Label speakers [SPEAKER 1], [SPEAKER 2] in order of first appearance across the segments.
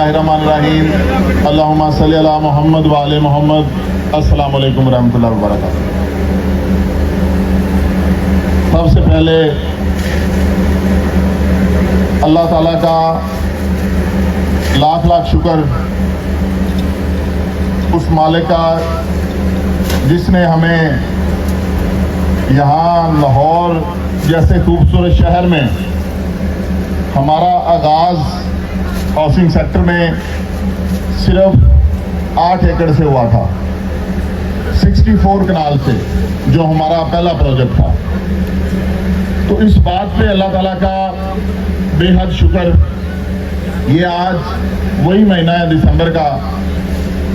[SPEAKER 1] बिस्मिल्लाहिर्रहमानिर्रहीम अल्लाहुम्मा सल्ली अला मोहम्मद व आले मोहम्मद। अस्सलामु अलैकुम रहमतुल्लाहि व बरकातुहू। सबसे पहले अल्लाह ताला का लाख लाख शुक्र उस मालिक का जिसने हमें यहाँ लाहौर जैसे खूबसूरत शहर में हमारा आगाज़ हाउसिंग सेक्टर में सिर्फ 8 एकड़ से हुआ था, 64 कनाल से, जो हमारा पहला प्रोजेक्ट था। तो इस बात पे अल्लाह ताला का बेहद शुक्र। ये आज वही महीना है दिसंबर का,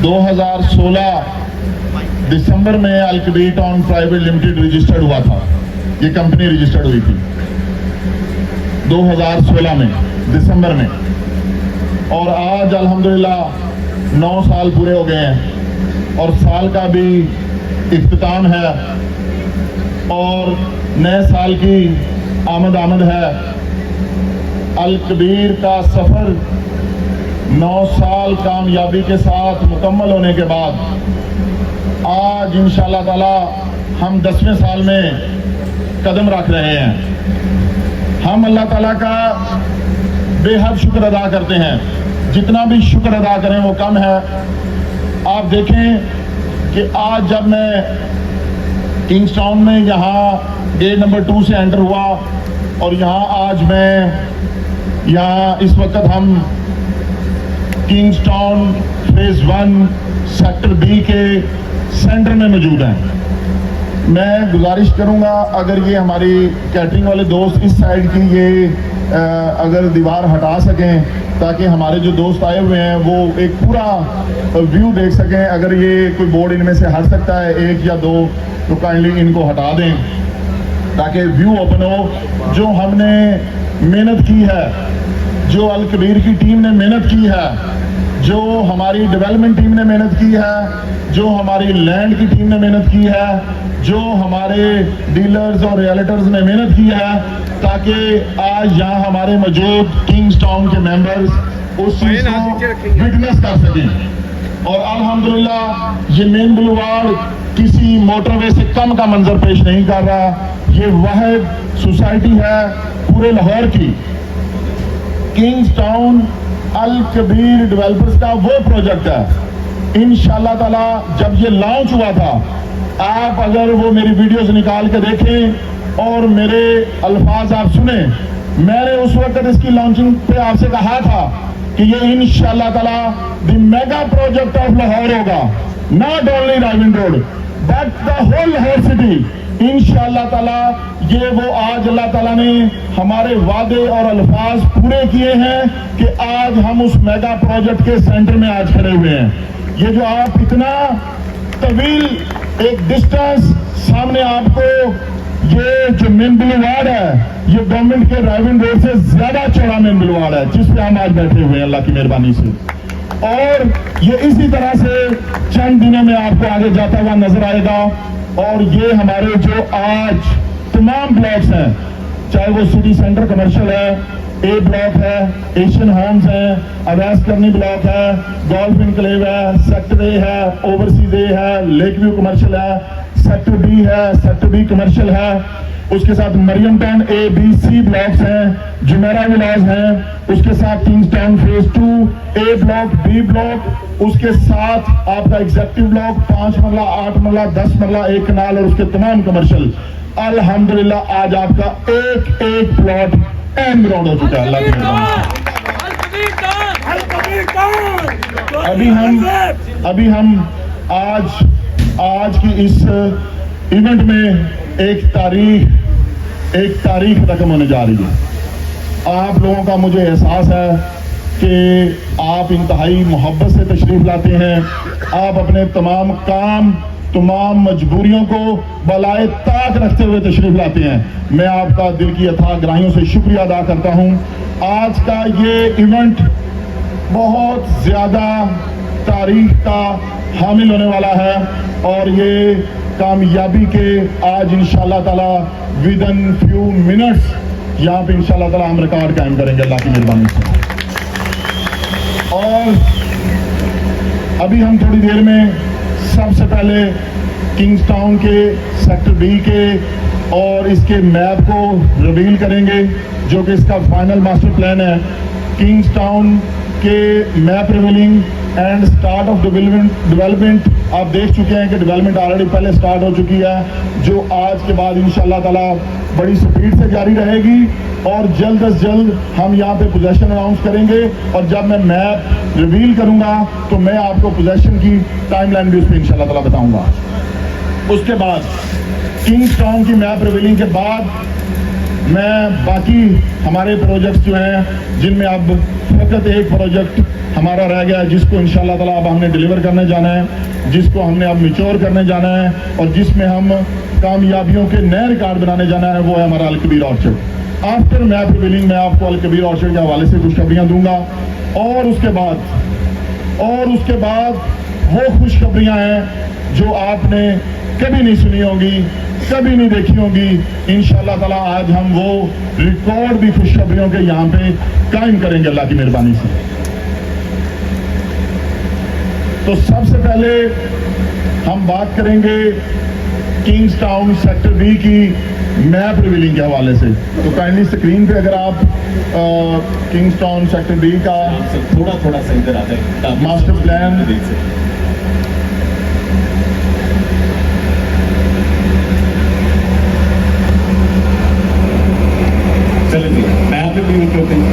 [SPEAKER 1] 2016 दिसंबर में अल-कबीर टाउन प्राइवेट लिमिटेड रजिस्टर्ड हुआ था। ये कंपनी रजिस्टर्ड हुई थी 2016 में दिसंबर में, और आज अल्हम्दुलिल्लाह 9 साल पूरे हो गए हैं और साल का भी इख्तिताम है और नए साल की आमद है। अल-कबीर का सफ़र 9 साल कामयाबी के साथ मुकम्मल होने के बाद आज इंशाअल्लाह ताला हम 10वें साल में कदम रख रहे हैं। हम अल्लाह ताला का बेहद शुक्र अदा करते हैं, जितना भी शुक्र अदा करें वो कम है। आप देखें कि आज जब मैं किंग्स टाउन में यहाँ गेट नंबर 2 से एंटर हुआ और यहाँ आज मैं यहाँ इस वक्त हम Kings Town phase 1 sector B के सेंटर में मौजूद हैं। मैं गुजारिश करूँगा अगर ये हमारी कैटरिंग वाले दोस्त इस साइड की ये अगर दीवार हटा सकें ताकि हमारे जो दोस्त आए हुए हैं वो एक पूरा व्यू देख सकें। अगर ये कोई बोर्ड इनमें से हट सकता है 1 या 2 तो काइंडली इनको हटा दें ताकि व्यू ओपन हो। जो हमने मेहनत की है, जो अल-कबीर की टीम ने मेहनत की है, जो हमारी डेवलपमेंट टीम ने मेहनत की है, जो हमारी लैंड की टीम ने मेहनत की है, जो हमारे डीलर्स और रियल्टर्स ने मेहनत की है, ताकि आज यहाँ हमारे मौजूद किंग्स टाउन के मेंबर्स उस चीज़ को विटनेस कर सकें। और अल्हम्दुलिल्लाह ये मेन बुलवार्ड किसी मोटरवे से कम का मंजर पेश नहीं कर रहा। ये वाहिद सोसाइटी है पूरे लाहौर की। किंग्स टाउन अल-कबीर डेवलपर्स का वो प्रोजेक्ट है। इंशाअल्लाह ताला जब ये लॉन्च हुआ था, आप अगर वो मेरी वीडियोस निकाल के देखें और मेरे अल्फाज आप सुने, मैंने उस वक्त इसकी लॉन्चिंग पे आपसे कहा था कि ये इंशाअल्लाह ताला the mega project of Lahore होगा, not only Raiwind road but the whole Lahore city. इंशाअल्लाह ताला ये वो आज अल्लाह ताला ने हमारे वादे और अल्फाज पूरे किए हैं कि आज हम उस मेगा प्रोजेक्ट के सेंटर में आज खड़े हुए हैं। ये जो आप इतना तवील एक डिस्टेंस सामने आपको ये जो मेन बुलवार्ड है, ये गवर्नमेंट के ड्राइविंग रोड से ज्यादा चौड़ा मेन बुलवार्ड है जिस पे हम आज बैठे हुए हैं अल्लाह की मेहरबानी से। और ये इसी तरह से चंद दिनों में आपको आगे जाता हुआ नजर आएगा। और ये हमारे जो आज तमाम ब्लॉक्स हैं, चाहे वो सिटी सेंटर कमर्शियल है, ए ब्लॉक है, एशियन होम्स है, अवैस करनी ब्लॉक है, गोल्फ इनक्लेव है, सेक्टर ए है, ओवरसीज ए है, लेक व्यू कमर्शियल है, सेक्टर बी है, सेक्टर बी कमर्शियल है, उसके साथ Maryam town A B C blocks हैं, जुमेरा विलास हैं, उसके साथ Kings Town phase 2 A block, B block, उसके साथ आपका एग्जेक्टिव ब्लॉक 5 मरला, 8 मरला, 10 मरला, 1 कनाल और उसके तमाम कमर्शियल। अल्हम्दुलिल्लाह आज आपका एक प्लॉट एंड ग्राउंड हो चुका है अल्लाह की मेहरबानी से। अभी हम आज की इस इवेंट में एक तारीख रकम होने जा रही है। आप लोगों का मुझे एहसास है कि आप इंतहाई मोहब्बत से तशरीफ लाते हैं। आप अपने तमाम काम, तमाम मजबूरियों को बलाए ताक रखते हुए तशरीफ लाते हैं। मैं आपका दिल की अथाह गहराइयों से शुक्रिया अदा करता हूं। आज का ये इवेंट बहुत ज्यादा तारीख का हामिल होने वाला है और ये कामयाबी के आज इंशाअल्लाह ताला विद इन फ्यू मिनट्स यहाँ पे इंशाअल्लाह ताला हम रिकॉर्ड कायम करेंगे अल्लाह की मेहरबानी से। और अभी हम थोड़ी देर में सबसे पहले किंग्स टाउन के सेक्टर बी के और इसके मैप को रिवील करेंगे, जो कि इसका फाइनल मास्टर प्लान है। किंग्स टाउन के map revealing and start of development आप देख चुके हैं कि डेवलपमेंट ऑलरेडी पहले स्टार्ट हो चुकी है, जो आज के बाद इंशाल्लाह ताला बड़ी स्पीड से जारी रहेगी और जल्द अज जल्द हम यहाँ पे पोजेशन अनाउंस करेंगे। और जब मैं मैप रिवील करूँगा तो मैं आपको पोजेशन की टाइमलाइन भी उस पर इंशाल्लाह ताला बताऊँगा। उसके बाद किंग्स टाउन की मैप रिवीलिंग के बाद मैं बाकी हमारे प्रोजेक्ट्स जो हैं, जिनमें अब फकत एक प्रोजेक्ट हमारा रह गया है, जिसको इंशाल्लाह ताला अब हमने डिलीवर करने जाना है, जिसको हमने अब मैच्योर करने जाना है और जिसमें हम कामयाबियों के नए रिकॉर्ड बनाने जाना है, वो है हमारा Al Kabir orchard. After map revealing मैं आपको अल कबीर ऑर्चर्ड के हवाले से खुशखबरियाँ दूंगा और उसके बाद वो खुशखबरियाँ हैं जो आपने कभी नहीं सुनी होंगी, कभी नहीं देखी होंगी। इंशाल्लाह ताला आज हम वो रिकॉर्ड भी खुशखबरियों के यहाँ पे कायम करेंगे अल्लाह की मेहरबानी से। तो सबसे पहले हम बात करेंगे किंग्स टाउन सेक्टर बी की मैप रिवीलिंग के हवाले से। तो काइंडली स्क्रीन पे अगर आप किंग्स टाउन सेक्टर बी का
[SPEAKER 2] थोड़ा सा इधर आ जाए
[SPEAKER 1] मास्टर प्लान
[SPEAKER 2] चलेंगे मैप रिवील करते हैं।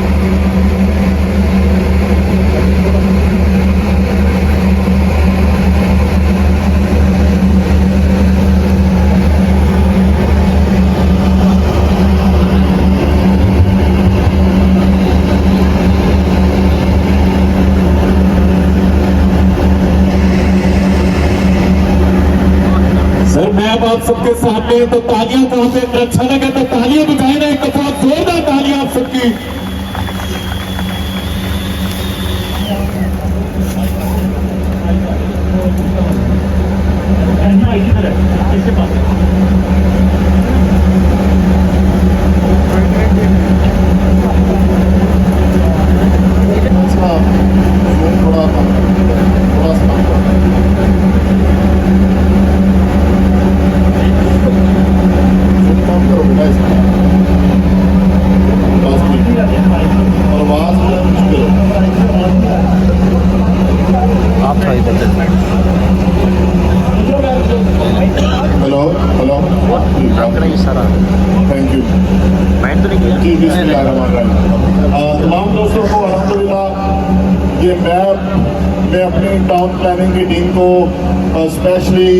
[SPEAKER 2] मैप आप सबके सामने है, तो तालियां कहां से अच्छा लगे तो तालियां बजाएं ना, एक दफा जोरदार तालियां आप सबकी।
[SPEAKER 1] Thank you. तमाम दोस्तों को अल्हम्दुलिल्लाह ये मैप मैं अपनी टाउन प्लानिंग की टीम को स्पेशली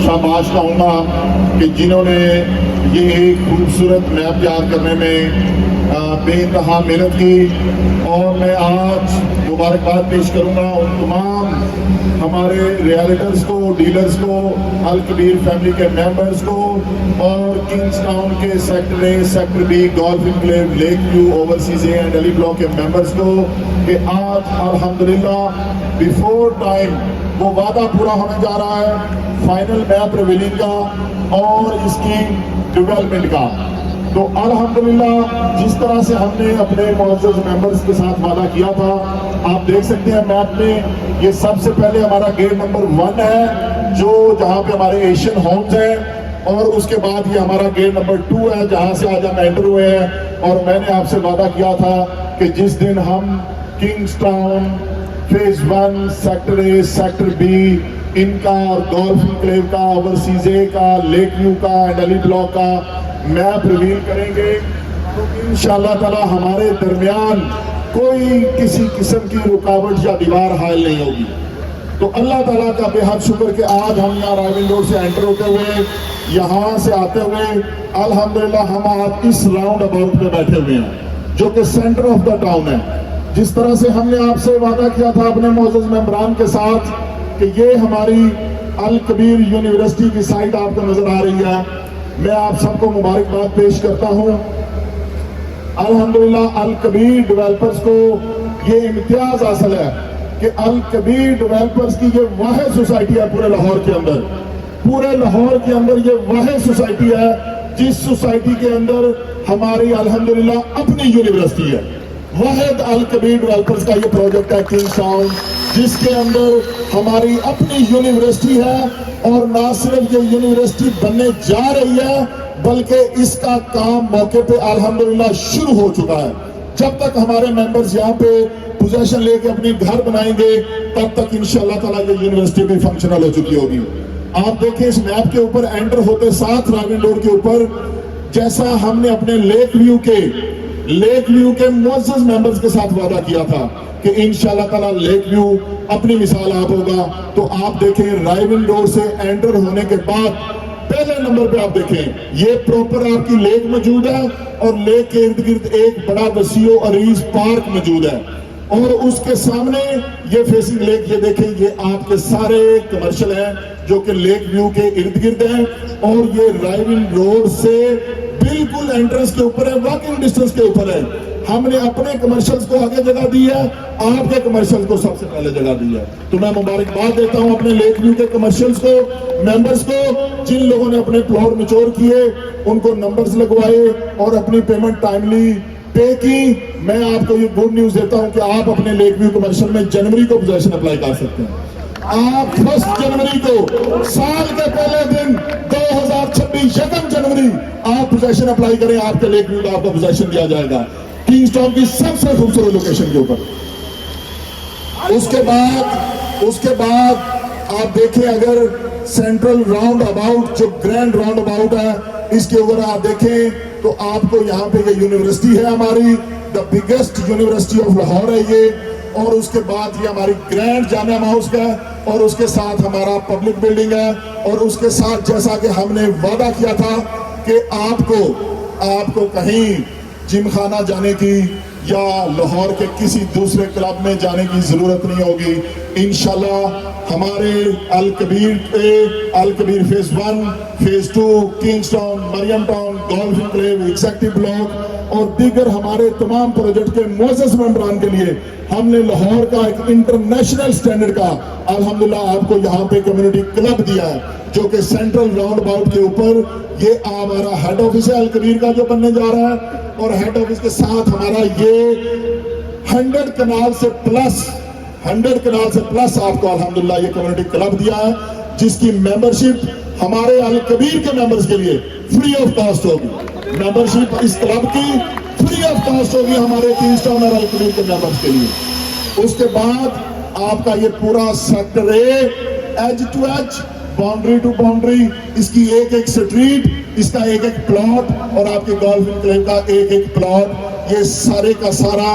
[SPEAKER 1] शाबाश कहूँगा कि जिन्होंने ये एक खूबसूरत मैप तैयार करने में बेइंतहा मेहनत की। और मैं आज मुबारकबाद पेश करूँगा उन तमाम हमारे रियल्टर्स को, डीलर्स को, अल कबीर फैमिली के मेंबर्स को और किंग्स टाउन के sector A, sector B, golf enclave, lake view, overseas A and Ali block के मेंबर्स को कि आज अल्हम्दुलिल्लाह बिफोर टाइम वो वादा पूरा होने जा रहा है फाइनल मैप रिवीलिंग का और इसकी डेवलपमेंट का। तो अल्हम्दुलिल्लाह जिस तरह से हमने अपने मौजूद मेंबर्स के साथ वादा किया था, आप देख सकते हैं मैप में ये सबसे पहले हमारा गेट नंबर 1 है, जो जहां पे हमारे एशियन होम्स हैं, और उसके बाद ये हमारा गेट नंबर 2 है जहां से आज हम एंटर हुए हैं। और मैंने आपसे वादा किया था कि जिस दिन हम Kings Town phase 1, sector A, sector B, इनका और गोल्फ इनक्लेव का, ओवरसीज ए का, लेक व्यू का एंड अली ब्लॉक का मैप रिवील करेंगे, तो इंशाल्लाह ताला हमारे दरमियान कोई किसी किस्म की रुकावट या दीवार हायल नहीं होगी। तो अल्लाह ताला का बेहद शुक्र कि आज हम यहाँ रायविंड रोड से एंटर होते हुए, यहाँ से आते हुए अल्हम्दुलिल्लाह हम आज इस राउंड अबाउट पे बैठे हुए हैं जो कि सेंटर ऑफ द टाउन है। जिस तरह से हमने आपसे वादा किया था अपने मौजूद मेंबरान के साथ कि ये हमारी अल कबीर यूनिवर्सिटी की साइट आपको नजर आ रही है, मैं आप सबको मुबारकबाद पेश करता हूँ। अल्हम्दुलिल्लाह अल कबीर डेवलपर्स को ये इम्तियाज हासिल है कि अल कबीर डेवलपर्स की ये वाहिद सोसाइटी है पूरे लाहौर के अंदर। पूरे लाहौर के अंदर ये वाहिद सोसाइटी है जिस सोसाइटी के अंदर हमारी अल्हम्दुलिल्लाह अपनी यूनिवर्सिटी है।
[SPEAKER 3] वाहिद अल कबीर डेवलपर्स का ये प्रोजेक्ट है किंग्स टाउन, जिसके अंदर हमारी अपनी यूनिवर्सिटी है और ना सिर्फ ये यूनिवर्सिटी बनने जा रही है बल्कि इसका काम मौके पे अल्हम्दुलिल्लाह शुरू हो चुका है। जब तक हमारे मेंबर्स यहाँ पे पोजेशन लेके अपने घर बनाएंगे तब तक इंशाअल्लाह ताला ये यूनिवर्सिटी भी फंक्शनल हो चुकी होगी। आप देखें इस मैप के ऊपर एंटर होते साथ राविन रोड के ऊपर, जैसा हमने अपने लेक व्यू के मुअज़्ज़ज़ मेंबर्स के साथ वादा किया था कि इंशाअल्लाह ताला लेक व्यू अपनी मिसाल आप होगा। तो आप देखें राविन रोड से एंटर होने के बाद पहले नंबर पे आप देखें ये प्रॉपर आपकी लेक मौजूद है और लेक के इर्द गिर्द एक बड़ा वसीओ अरीज पार्क मौजूद है और उसके सामने ये फेसिंग लेक, ये देखें ये आपके सारे कमर्शियल हैं जो कि लेक व्यू के इर्द गिर्द हैं और ये राविन रोड से बिल्कुल एंट्रेंस के ऊपर है, वॉकिंग डिस्टेंस के ऊपर है। हमने अपने कमर्शियल्स को आगे जगह दी है, आपके कमर्शियल्स को सबसे पहले जगह दी है। तो मैं मुबारकबाद देता हूं अपने लेक व्यू के कमर्शियल्स को, मेंबर्स को, जिन लोगों ने अपने प्लॉट मैच्योर किए उनको नंबर्स लगवाए और अपनी पेमेंट टाइमली पे की। मैं आपको ये गुड न्यूज देता हूं कि आप अपने लेक व्यू कमर्शियल में जनवरी को पोजेशन अप्लाई कर सकते हैं। आप 1 जनवरी को साल के पहले दिन 2026 यकम जनवरी आप पोजेशन अप्लाई करें, आपके लेक व्यू का आपको पोजेशन दिया जाएगा किंग्स टाउन की सबसे खूबसूरत लोकेशन के ऊपर। उसके बाद आप देखें अगर सेंट्रल राउंड अबाउट जो ग्रैंड राउंड अबाउट है इसके ऊपर आप देखें तो आपको यहाँ पे ये यूनिवर्सिटी है हमारी, the biggest university of Lahore है ये, और उसके बाद ये हमारी ग्रैंड जामिया हाउस का और उसके साथ हमारा पब्लिक बिल्डिंग है और उसके साथ जैसा कि हमने वादा किया था कि आपको कहीं जिमखाना जाने की या लाहौर के किसी दूसरे क्लब में जाने की जरूरत नहीं होगी। इंशाल्लाह हमारे Al Kabir phase 1, phase 2, Kings town, Maryam town, golf enclave, executive block और दीगर हमारे तमाम प्रोजेक्ट के मुअज़्ज़ज़ मेंबरान के लिए हमने लाहौर का एक इंटरनेशनल स्टैंडर्ड का अल्हम्दुलिल्लाह आपको यहाँ पे कम्युनिटी क्लब दिया है जो कि सेंट्रल राउंड अबाउट के ऊपर ये हमारा हेड ऑफिस है अल कबीर का जो बनने जा रहा है और हेड ऑफिस के साथ हमारा ये 100 कनाल से प्लस आपको अल्हम्दुलिल्लाह ये कम्युनिटी क्लब दिया है जिसकी मेंबरशिप हमारे अल कबीर के मेंबर्स के लिए फ्री ऑफ कॉस्ट होगी। मेंबरशिप इस क्लब की फ्री ऑफ कॉस्ट होगी हमारे किंग्स टाउन और अल कबीर के मेंबर्स के लिए। उसके बाद आपका ये पूरा sector edge to edge, boundary to boundary, इसकी एक स्ट्रीट, इसका एक प्लॉट और आपके गोल्फ एनक्लेव का एक प्लॉट, ये सारे का सारा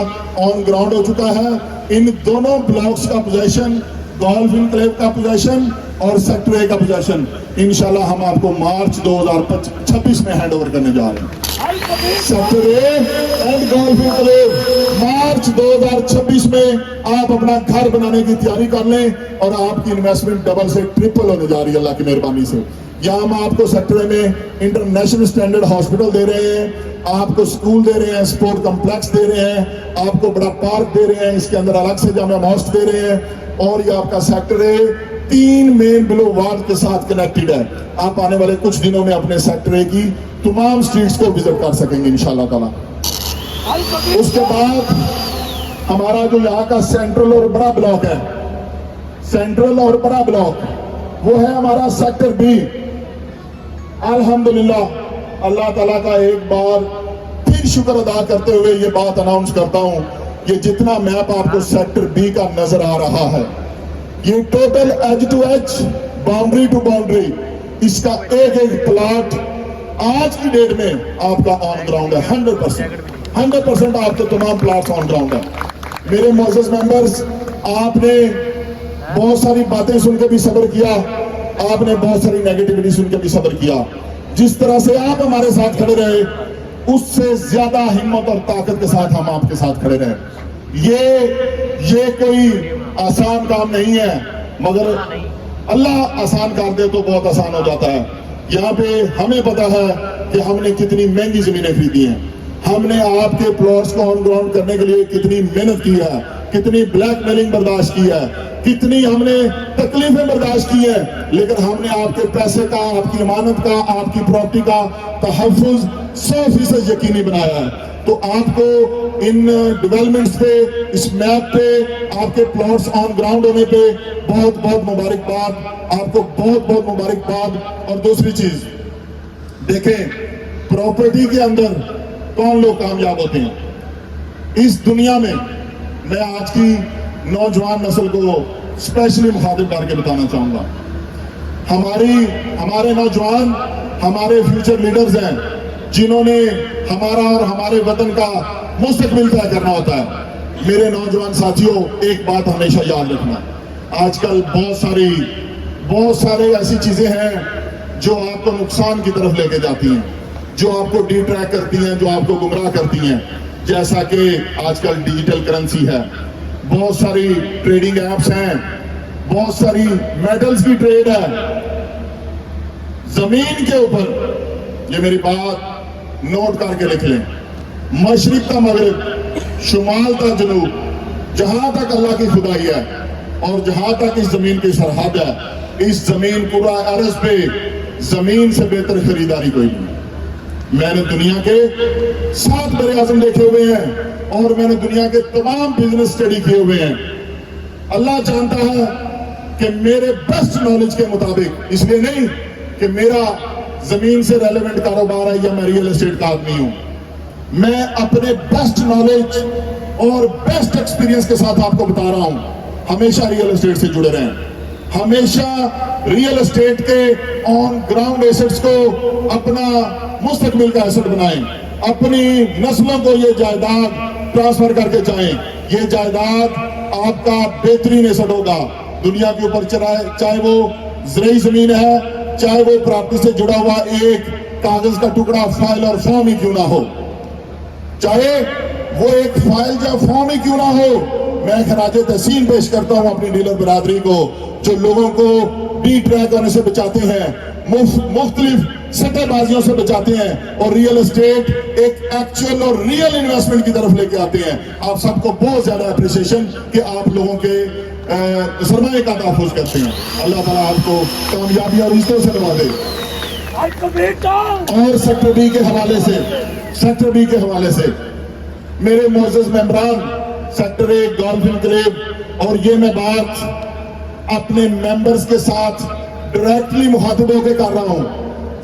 [SPEAKER 3] ऑन ग्राउंड हो चुका है। इन दोनों ब्लॉक्स का पोजेशन, गोल्फ एनक्लेव का पोजेशन और सेक्टर ए का पोजेशन इंशाल्लाह हम आपको मार्च 2026 में हैंड ओवर करने जा रहे हैं। Sector A and golf enclave March 2026 में आप अपना घर बनाने की तैयारी कर लें और आपकी इन्वेस्टमेंट डबल से ट्रिपल होने जा रही है अल्लाह की मेहरबानी से। यहाँ हम आपको सेक्टर में इंटरनेशनल स्टैंडर्ड हॉस्पिटल दे रहे हैं, आपको स्कूल दे रहे हैं, स्पोर्ट कॉम्प्लेक्स दे रहे हैं, आपको बड़ा पार्क दे रहे हैं, इसके अंदर अलग से जामिया मॉस्क दे रहे हैं और ये आपका सेक्टर है 3 मेन बिलो वार्ड के साथ कनेक्टेड है। आप आने वाले कुछ दिनों में अपने सेक्टर की तमाम स्ट्रीट्स को विजिट कर सकेंगे इंशाल्लाह ताला। उसके बाद हमारा जो यहाँ का सेंट्रल और बड़ा ब्लॉक है, सेंट्रल और बड़ा ब्लॉक वो है हमारा सेक्टर बी। अल्हम्दुलिल्लाह अल्लाह ताला का एक बार फिर शुक्र अदा करते हुए ये बात अनाउंस करता हूं, ये जितना मैप आपको सेक्टर बी का नजर आ रहा है ये total edge to edge, boundary to boundary, इसका एक प्लॉट आज की डेट में आपका ऑन ग्राउंड है। 100% आपके तमाम प्लॉट्स ऑन ग्राउंड है। मेरे मुअज़्ज़ज़ मेंबर्स, आपने बहुत सारी बातें सुन के भी सब्र किया, आपने बहुत सारी नेगेटिविटी सुन के भी सब्र किया। जिस तरह से आप हमारे साथ खड़े रहे उससे ज्यादा हिम्मत और ताकत के साथ हम आपके साथ खड़े रहे। ये कोई आसान काम नहीं है, मगर अल्लाह आसान कर दे तो बहुत आसान हो जाता है। यहाँ पे हमें पता है कि हमने कितनी महंगी जमीनें खरीदी हैं, हमने आपके प्लॉट्स को ऑन ग्राउंड करने के लिए कितनी मेहनत की है, कितनी ब्लैकमेलिंग बर्दाश्त की है, कितनी हमने तकलीफें बर्दाश्त की है, लेकिन हमने आपके पैसे का, आपकी अमानत का, आपकी प्रॉपर्टी का तहफ़्फ़ुज़ 100% यकीनी बनाया है। तो आपको इन डेवलपमेंट्स पे, इस मैप पे, आपके प्लॉट्स ऑन ग्राउंड होने पे बहुत बहुत मुबारकबाद, आपको बहुत बहुत मुबारकबाद। और दूसरी चीज देखें, प्रॉपर्टी के अंदर कौन लोग कामयाब होते हैं इस दुनिया में, मैं आज की नौजवान नस्ल को स्पेशली मुखातिब करके बताना चाहूंगा। हमारे नौजवान हमारे फ्यूचर लीडर्स हैं, जिन्होंने हमारा और हमारे वतन का मुस्तकबिल तय करना होता है। मेरे नौजवान साथियों, एक बात हमेशा याद रखना, आजकल बहुत सारे ऐसी चीजें हैं जो आपको नुकसान की तरफ लेके जाती हैं, जो आपको डिट्रैक्ट करती हैं, जो आपको गुमराह करती हैं। जैसा कि आजकल डिजिटल करेंसी है, बहुत सारी ट्रेडिंग एप्स हैं, बहुत सारी मेटल्स की ट्रेड है। जमीन के ऊपर, ये मेरी बात नोट करके लिख लें, मशरिक का मगरिब, शुमाल का जनूब, जहां तक अल्लाह की खुदाई है और जहां तक इस जमीन की सरहद है, इस जमीन पूरा अर्ज पे जमीन से बेहतर खरीदारी कोई नहीं। मैंने दुनिया के 7 बड़े आजम देखे हुए हैं और मैंने दुनिया के तमाम बिजनेस स्टडी किए हुए हैं। अल्लाह जानता है कि मेरे बेस्ट नॉलेज के मुताबिक, इसलिए नहीं कि मेरा जमीन से रेलेवेंट कारोबार है या मैं रियल एस्टेट का आदमी हूं, मैं अपने बेस्ट नॉलेज और बेस्ट एक्सपीरियंस के साथ आपको बता रहा हूं। हमेशा रियल एस्टेट से जुड़े रहें, हमेशा रियल एस्टेट के ऑन ग्राउंड एसेट्स को अपना मुस्तकबिल का एसेट बनाएं, अपनी नस्लों को ये जायदाद ट्रांसफर करके जाएं। ये जायदाद आपका बेहतरीन एसेट होगा दुनिया के ऊपर, चाहे वो ज़रूरी जमीन है, चाहे वो प्रॉपर्टी से जुड़ा हुआ एक कागज का टुकड़ा, फाइल और फॉर्म ही क्यों ना हो, चाहे वो एक फाइल या फॉर्म ही क्यों ना हो। मैं खराज तहसीन पेश करता हूं अपनी डीलर बरादरी को, जो लोगों को डी ट्रैक होने से बचाते हैं, मुख्तलिफ सट्टेबाजियों से बचाते हैं और रियल एस्टेट एक एक्चुअल और रियल इन्वेस्टमेंट की तरफ लेके आते हैं। आप सबको बहुत ज्यादा अप्रिसिएशन कि आप लोगों के सरमाए का तहफ़्फ़ुज़ करते हैं। अल्लाह ताला आपको कामयाबी और इज्जतों से नवा दे। और सेक्टर बी के हवाले से मेरे मोअज़्ज़ज़ मेंबरान, सेक्टर ए गोल्फ इनक्लेव, और ये मैं बात अपने मेंबर्स के साथ डायरेक्टली मुखातिब होकर कर रहा हूं।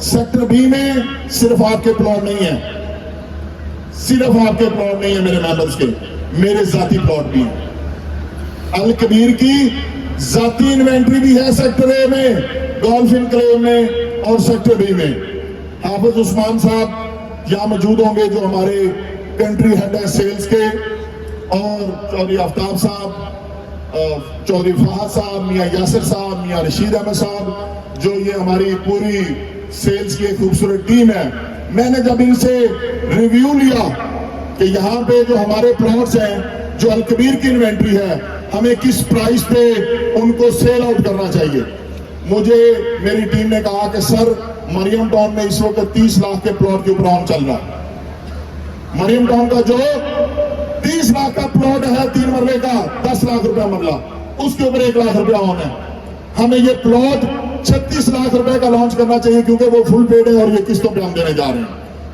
[SPEAKER 3] सेक्टर बी में सिर्फ आपके प्लॉट नहीं है, सिर्फ आपके प्लॉट नहीं है मेरे मेंबर्स के, मेरे जाती प्लॉट भी हैं। अल कबीर की जाती इन्वेंट्री भी है सेक्टर ए में, गोल्फ इनक्लेव में और सेक्टर बी में। हाफिज उस्मान साहब यहाँ मौजूद होंगे, जो हमारे कंट्री हेड है सेल्स के, और चौधरी आफ्ताब साहब, चौधरी फहद साहब, मियाँ यासिर साहब, मियाँ रशीद अहमद साहब, जो ये हमारी पूरी सेल्स की एक खूबसूरत टीम है। मैंने जब इनसे रिव्यू लिया कि यहाँ पे जो हमारे प्लॉट्स हैं, जो अल कबीर की इन्वेंट्री है, हमें किस प्राइस पे उनको सेल आउट करना चाहिए, मुझे मेरी टीम ने कहा कि सर, मरियम टाउन में इस वक्त 30 लाख के प्लॉट के ऊपर ऑन चल रहा है। मरियम टाउन का जो 30 लाख का प्लॉट है, 3 मरले का, 10 लाख रुपया मरला, उसके ऊपर 1 लाख रुपया ऑन है। हमें ये प्लॉट 36 लाख रुपए का लॉन्च करना चाहिए, क्योंकि वो फुल पेड है और ये किस्तों पे हम देने जा रहे हैं।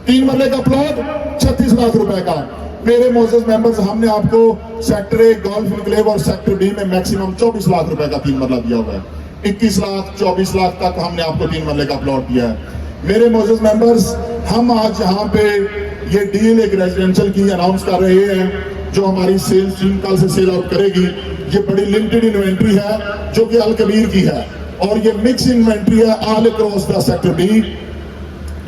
[SPEAKER 3] 3 मरले का प्लॉट 36 लाख रुपए का। मेरे मोअज़्ज़ज़ मेंबर्स, हमने आपको सेक्टर ए गोल्फ इनक्लेव और सेक्टर बी में मैक्सिमम 24 लाख रुपए का 3 मरला दिया हुआ है। 21 लाख 24 लाख तक हमने आपको 3 मरले का प्लॉट दिया है। मेरे मोअज़्ज़ज़ मेंबर्स, हम आज यहाँ पे ये डील एक रेजिडेंशियल की अनाउंस कर रहे हैं, जो हमारी सेल्स टीम कल से सेल आउट करेगी। ये बड़ी लिमिटेड इन्वेंट्री है जो कि अल कबीर की है, और ये मिक्स इन्वेंट्री है all across the sector B.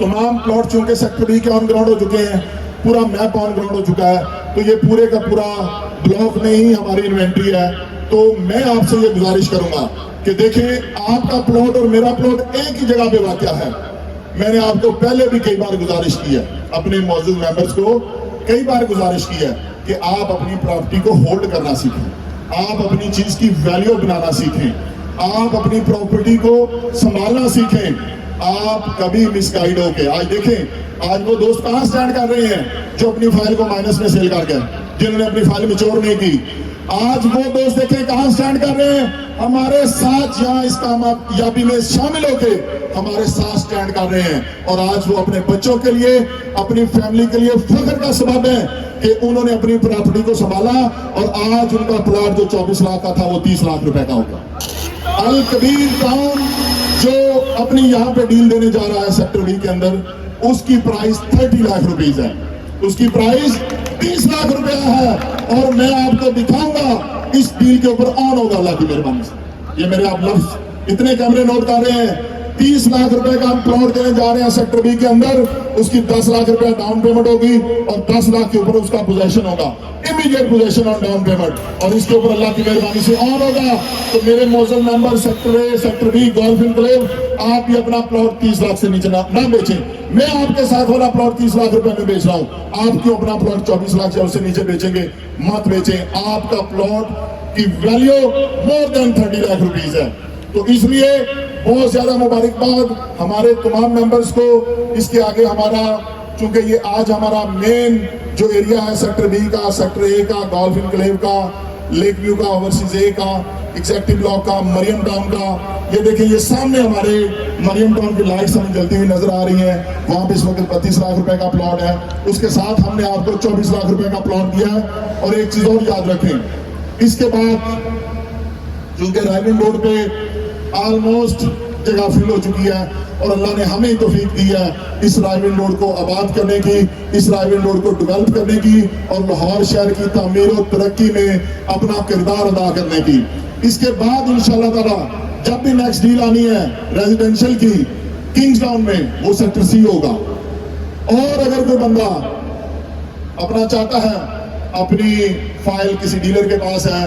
[SPEAKER 3] तमाम प्लॉट चूंकि सेक्टर बी के ऑन ग्राउंड हो चुके हैं, पूरा मैप ऑन ग्राउंड हो चुका है, तो ये पूरे का पूरा ब्लॉक में ही हमारी इन्वेंट्री है। तो मैं आपसे ये गुजारिश करूंगा कि देखें, आपका प्लॉट और मेरा प्लॉट एक ही जगह पे वाक़या है। मैंने आपको पहले भी कई बार गुजारिश की है, अपने मोअज़्ज़ज़ मेंबर्स को कई बार गुजारिश की है कि आप अपनी प्रॉपर्टी को होल्ड करना सीखें, आप अपनी चीज की वैल्यू बनाना सीखें, आप अपनी प्रॉपर्टी को संभालना सीखें। आप कभी मिसगाइड होके, आज देखें, आज वो दोस्त कहां स्टैंड कर रहे हैं जो अपनी फाइल को माइनस में सेल कर गए, जिन्होंने अपनी फाइल मैच्योर नहीं की। आज वो दोस्त देखें कहां स्टैंड कर रहे हैं, हमारे साथ यहाँ इस कामयाबी में शामिल होके हमारे साथ स्टैंड कर रहे हैं। और आज वो अपने बच्चों के लिए, अपनी फैमिली के लिए फख्र का सबब है कि उन्होंने अपनी प्रॉपर्टी को संभाला और आज उनका प्लॉट जो 24 लाख का था वो 30 लाख रुपए का होगा। अल कबीर टाउन जो अपनी यहाँ पे डील देने जा रहा है सेक्टर डी के अंदर, उसकी प्राइस 30 लाख रुपीज है, उसकी प्राइस 30 लाख रुपया है। और मैं आपको दिखाऊंगा इस डील के ऊपर ऑन होगा अल्लाह की मेहरबानी से। ये मेरे आप लफ्ज इतने कैमरे नोट कर रहे हैं, 30 लाख रुपए का हम प्लॉट देने जा रहे हैं सेक्टर बी के अंदर, उसकी 10 लाख रुपया डाउन पेमेंट होगी और 10 लाख के ऊपर उसका पोजेशन होगा, immediate possession on down payment, और इसके ऊपर अल्लाह की मेहरबानी से ऑन होगा। तो मेरे मौजूद member sector A, sector B, golf enclave, आप भी अपना प्लॉट 30 लाख से नीचे ना बेचें। मैं आपके साथ वाला प्लॉट 30 लाख रुपए में बेच रहा हूं, आप क्यों अपना प्लॉट 24 लाख से उससे नीचे बेचेंगे? मत बेचें, आपका प्लॉट की value more than 30 lakh rupees है। तो इसलिए बहुत ज्यादा मुबारकबाद हमारे तमाम मेंबर्स को। इसके आगे हमारा, चूंकि ये आज हमारा मेन जो एरिया है सेक्टर बी का, सेक्टर ए का, गोल्फ इनक्लेव का, लेक व्यू का, ओवरसीज ए का, एग्जेक्टिव ब्लॉक का, मरियम टाउन का, ये देखिए ये सामने हमारे मरियम टाउन की लाइट्स हमें जलती हुई नजर आ रही है। वहां पे इस वक्त 32 लाख रुपए का प्लॉट है, उसके साथ हमने आपको 24 लाख रुपए का प्लॉट दिया है। और एक चीज और याद रखें, इसके बाद चूंकि राइविंग रोड पे ऑलमोस्ट जगह फिल हो चुकी है और अल्लाह ने हमें तौफीक दी है इस राइविंग रोड को आबाद करने की, इस राइविंग रोड को डेवलप करने की और लाहौर शहर की तामीर और तरक्की में अपना किरदार अदा करने की। इसके बाद इंशाअल्लाह ताला जब भी नेक्स्ट डील आनी है रेजिडेंशियल की किंग्स टाउन में, वो सेक्टर सी होगा। और अगर कोई बंदा अपना चाहता है, अपनी फाइल किसी डीलर के पास है,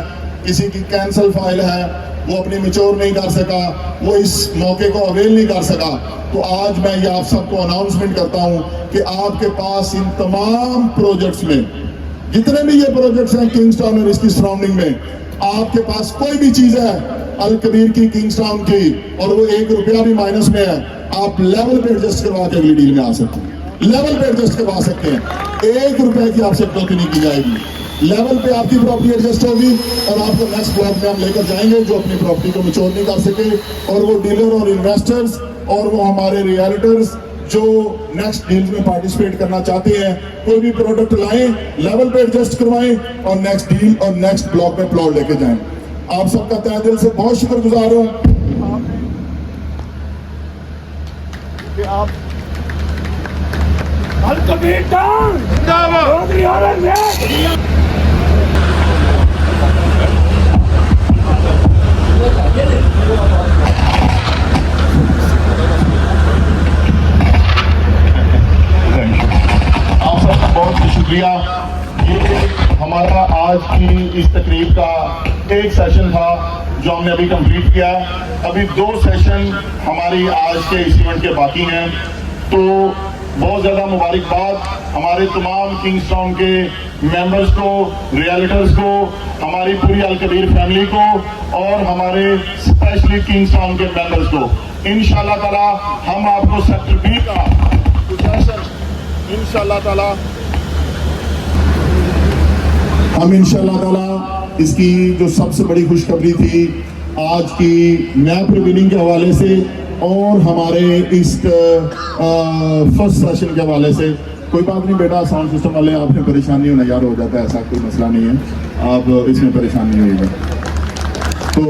[SPEAKER 3] किसी की कैंसल फाइल है, वो अपनी मैच्योर नहीं कर सका, वो इस मौके को अवेल नहीं कर सका, तो आज मैं ये आप सबको अनाउंसमेंट करता हूं कि आपके पास इन तमाम प्रोजेक्ट्स में, जितने भी ये प्रोजेक्ट्स हैं किंग्स टाउन और इसकी सराउंडिंग में, आपके पास कोई भी चीज है अल कबीर की, किंग्स टाउन की, और वो 1 रुपया भी माइनस में है, आप लेवल पे एडजस्ट करवा के अगली डील में आ सकते हैं, लेवल पे एडजस्ट करवा सकते हैं। 1 रुपए की आपसे कटौती नहीं की जाएगी, लेवल पे आपकी प्रॉपर्टी एडजस्ट होगी और आपको नेक्स्ट ब्लॉक में हम लेकर जाएंगे जो अपनी प्रॉपर्टी को मैच्योर नहीं कर सके, और वो डीलर और इन्वेस्टर्स और वो हमारे रियल्टर्स जो नेक्स्ट डील में पार्टिसिपेट करना चाहते हैं, कोई भी प्रोडक्ट लाएं, लेवल पे एडजस्ट करवाएं और नेक्स्ट डील और नेक्स्ट ब्लॉक में प्लॉट लेके जाएं। आप सबका तहे दिल से बहुत शुक्रगुजार हूं कि आप
[SPEAKER 4] अल कबीर टाउन चौधरी औरंगजेब
[SPEAKER 1] आप सबका बहुत शुक्रिया। ये हमारा आज की इस तकरीब का एक सेशन था जो हमने अभी कंप्लीट किया। अभी 2 सेशन हमारी आज के इस इवेंट के बाकी हैं। तो बहुत ज़्यादा मुबारकबाद हमारे तमाम किंग्स टाउन के मेंबर्स को, रियल्टर्स को, हमारी पूरी अल कबीर फैमिली को और हमारे स्पेशली किंग्स टाउन के मेंबर्स को। इंशाल्लाह ताला हम आपको सेक्टर बी का इंशाल्लाह ताला
[SPEAKER 3] इसकी जो सबसे बड़ी खुशखबरी थी आज की मैप रिवीलिंग के हवाले से और हमारे इस फर्स्ट सेशन के हवाले से, कोई बात नहीं बेटा, साउंड सिस्टम वाले आपने परेशानी होना यार हो जाता है, ऐसा कोई मसला नहीं है, आप इसमें परेशानी नहीं होगी। तो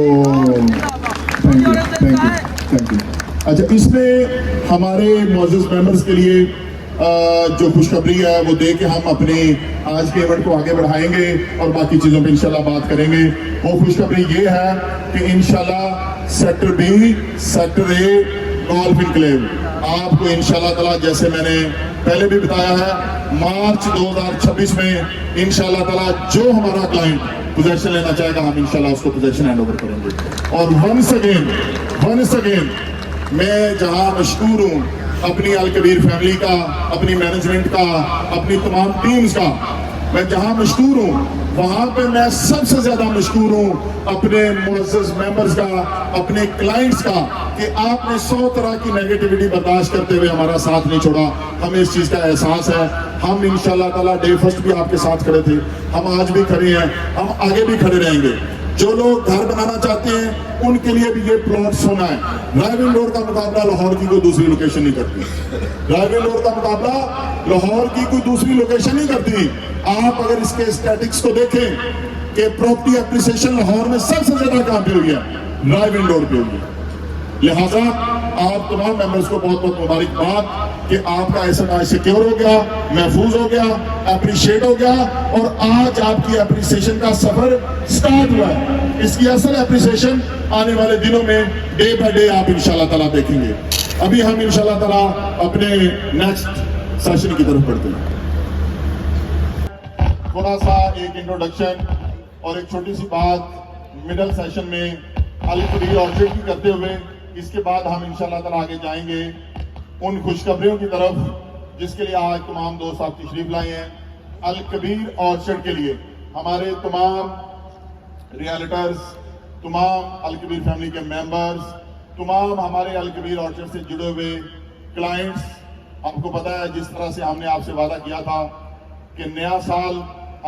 [SPEAKER 3] थैंक यू। अच्छा, इसमें हमारे मौजूद मेंबर्स के लिए जो खुशखबरी है वो दे के हम अपने आज के इवेंट को आगे बढ़ाएंगे और बाकी चीज़ों पे इंशाल्लाह बात करेंगे। वो खुशखबरी ये है कि इंशाल्लाह sector B, sector A, golf enclave आपको इंशाल्लाह ताला, जैसे मैंने पहले भी बताया है, मार्च 2026 में इंशाल्लाह ताला जो हमारा क्लाइंट पोजेशन लेना चाहेगा हम इंशाल्लाह उसको पोजेशन हैंड ओवर करेंगे। और वंस अगेन मैं जहां मशहूर हूं अपनी अल कबीर फैमिली का, अपनी मैनेजमेंट का, अपनी तमाम टीम्स का, मैं जहां मशहूर हूं वहां पे मैं सबसे ज्यादा मशहूर हूं अपने मुअज़्ज़ज़ मेंबर्स का, अपने क्लाइंट्स का, कि आपने 100 तरह की नेगेटिविटी बर्दाश्त करते हुए हमारा साथ नहीं छोड़ा। हमें इस चीज का एहसास है। हम इंशाल्लाह ताला डे फर्स्ट भी आपके साथ खड़े थे, हम आज भी खड़े हैं, हम आगे भी खड़े रहेंगे। जो लोग घर बनाना चाहते हैं उनके लिए भी ये प्लॉट सोना है। ड्राइविंग रोड का मुकाबला लाहौर की कोई दूसरी लोकेशन नहीं करती। ड्राइविंग रोड का मुकाबला लाहौर की कोई दूसरी लोकेशन नहीं करती। आप अगर इसके स्टैटिक्स को देखें कि प्रॉपर्टी एप्रिसिएशन लाहौर में सबसे ज्यादा कहां पे हुई है, ड्राइविंग रोड पे हुई है। लिहाजा आप तमाम मेंबर्स को बहुत बहुत मुबारकबाद कि आपका एसेट सिक्योर हो गया, महफूज हो गया, अप्रिशिएट हो गया और आज आपकी अप्रिसिएशन का सफर स्टार्ट हुआ है। इसकी असल अप्रिसिएशन आने वाले दिनों में डे बाय डे आप इंशाल्लाह ताला देखेंगे। अभी हम इंशाल्लाह ताला अपने नेक्स्ट सेशन की तरफ बढ़ते हैं। थोड़ा सा एक इंट्रोडक्शन और एक छोटी सी बात मिडल सेशन में अल कबीर ऑर्चिड की करते हुए, इसके बाद हम इंशाल्लाह ताला आगे जाएंगे उन खुशखबरियों की तरफ जिसके लिए आज तमाम दोस्त आप तशरीफ लाए हैं। अल कबीर ऑर्चिड के लिए हमारे तमाम रियल्टर्स, तमाम अल कबीर फैमिली के मेंबर्स, तमाम हमारे अल कबीर ऑर्चिड से जुड़े हुए क्लाइंट्स, आपको पता है जिस तरह से हमने आपसे वादा किया था कि नया साल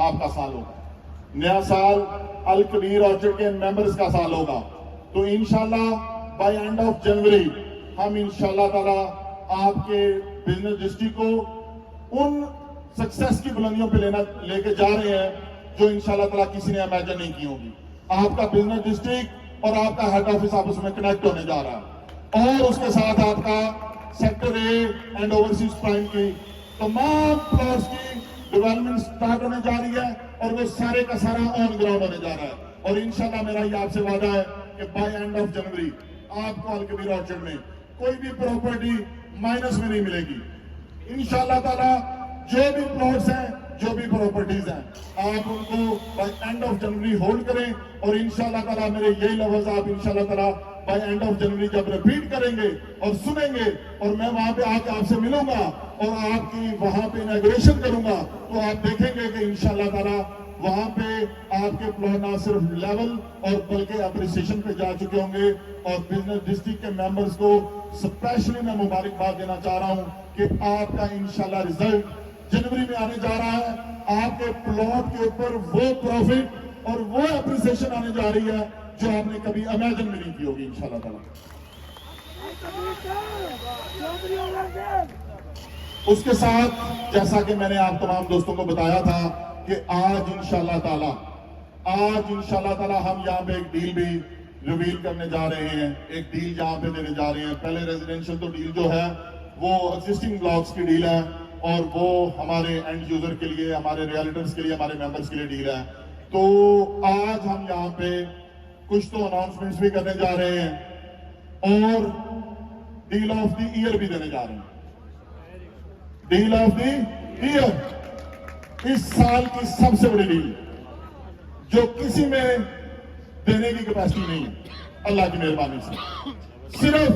[SPEAKER 3] आपका साल होगा, नया साल अल कबीर ऑर्चिड के मेंबर्स का साल होगा। तो इंशाल्लाह बाय एंड ऑफ जनवरी हम इंशाल्लाह ताला आपके बिजनेस डिस्ट्रिक्ट को उन सक्सेस की बुलंदियों पे लेके जा रहे हैं जो इंशाल्लाह ताला किसी ने इमेजिन नहीं की होगी। आपका बिजनेस डिस्ट्रिक्ट और आपका हेड ऑफिस आपस में कनेक्ट होने जा रहा है और उसके साथ आपका sector A and overseas prime की तमाम प्लॉट्स की डेवलपमेंट स्टार्ट होने जा रही है और वो सारे का सारा ऑन ग्राउंड होने जा रहा है। और इंशाल्लाह मेरा ये आपसे वादा है कि बाय एंड ऑफ जनवरी आपको अल कबीर ऑर्चिड में कोई भी प्रॉपर्टी माइनस में नहीं मिलेगी। इंशाल्लाह ताला जो भी प्लॉट्स हैं, जो भी प्रॉपर्टीज हैं, आप उनको बाय एंड ऑफ जनवरी होल्ड करें और इंशाल्लाह ताला मेरे यही लफ्ज आप इंशाल्लाह ताला बाय एंड ऑफ जनवरी जब रिपीट करेंगे और सुनेंगे और मैं वहां पे आके आपसे मिलूंगा और आपकी वहां पे इनॉग्रेशन करूंगा, तो आप देखेंगे कि इंशाल्लाह ताला वहां पे आपके प्लॉट ना सिर्फ लेवल और बल्कि अप्रिसिएशन पे जा चुके होंगे। और बिजनेस डिस्ट्रिक्ट के मेंबर्स को स्पेशली मैं मुबारकबाद देना चाह रहा हूं कि आपका इंशाल्लाह रिजल्ट जनवरी में आने जा रहा है। आपके प्लॉट के ऊपर वो प्रॉफिट और वो अप्रिसिएशन आने जा रही है जो आपने कभी इमेजिन भी नहीं की होगी इंशाल्लाह ताला। उसके साथ जैसा कि मैंने आप तमाम दोस्तों को बताया था कि आज इंशाल्लाह ताला हम यहाँ पे एक डील भी रिवील करने जा रहे हैं, एक डील यहाँ पे देने जा रहे हैं। पहले रेजिडेंशियल तो डील जो है वो एग्जिस्टिंग ब्लॉक्स की डील है और वो हमारे एंड यूजर के लिए, हमारे रियल्टर्स के लिए, हमारे मेंबर्स के लिए डील है। तो आज हम यहाँ पे कुछ तो अनाउंसमेंट्स भी करने जा रहे हैं और डील ऑफ द ईयर भी देने जा रहे हैं। डील ऑफ द ईयर इस साल की सबसे बड़ी डील जो किसी में देने की कैपेसिटी नहीं है, अल्लाह की मेहरबानी से सिर्फ